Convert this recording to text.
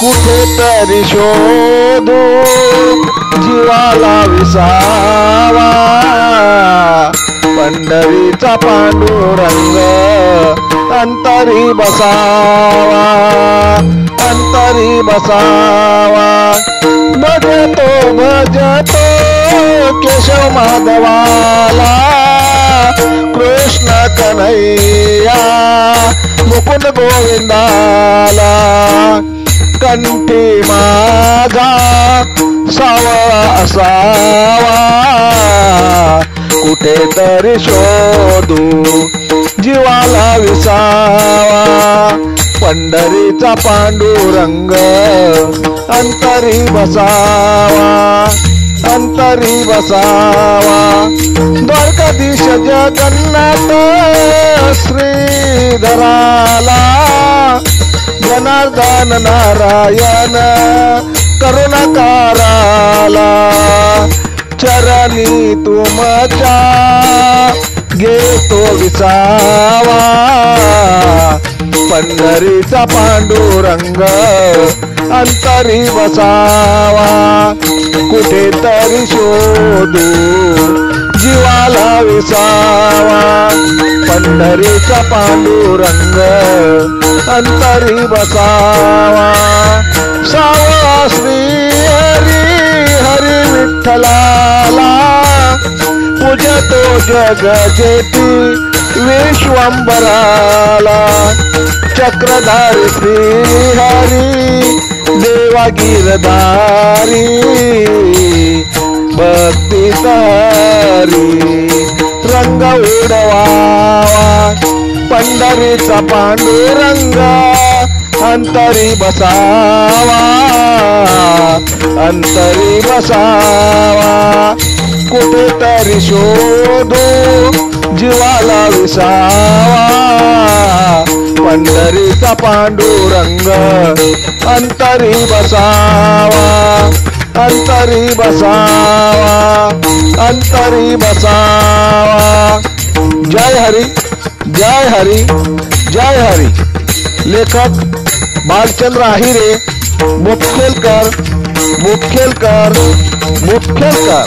कुठेतरी शोधू जीवाला विसावा, पंढरीचा पांडुरंग अंतरी बसावा, अंतरी बसावा। भजतो भजतो केशव माधवाला, कृष्ण कन्हैया मुकुंद गोविंदाला। कंठी माझा सावळा असावा, कुठेतरी शोधू जीवाला विसावा, पंढरीचा पांडुरंग अंतरी बसावा, अंतरी बसावा। द्वारकाधीश जगन्नाथ श्रीधराला, जनार्दन नारायण करुणाकाराला। चरणी तुमच्या घेतो विसावा, पंढरीचा पांडुरंग अंतरी बसावा, कुठेतरी शोधू जीवाला विसावा, पंढरीचा पांडुरंग अंतरी बसावा। सावळा श्री हरी हरी विठ्ठलाला, पूजतो जग जेती विश्वंभराला। चक्रधारी श्री हरी देवा गिरधारी, भक्ती तारी रंग उडवावा, पंढरीचा पांडुरंग अंतरी बसावा, अंतरी बसावा। कुठेतरी शोधू जीवाला विसावा, पंढरीचा पांडुरंग अंतरी बसावा, अंतरी बसावा, अंतरी बसावा। जय हरी, जय हरी, जय हरी। लेखक बालचंद्र आहिरे, मुखेलकर, मुखेलकर, मुखेलकर।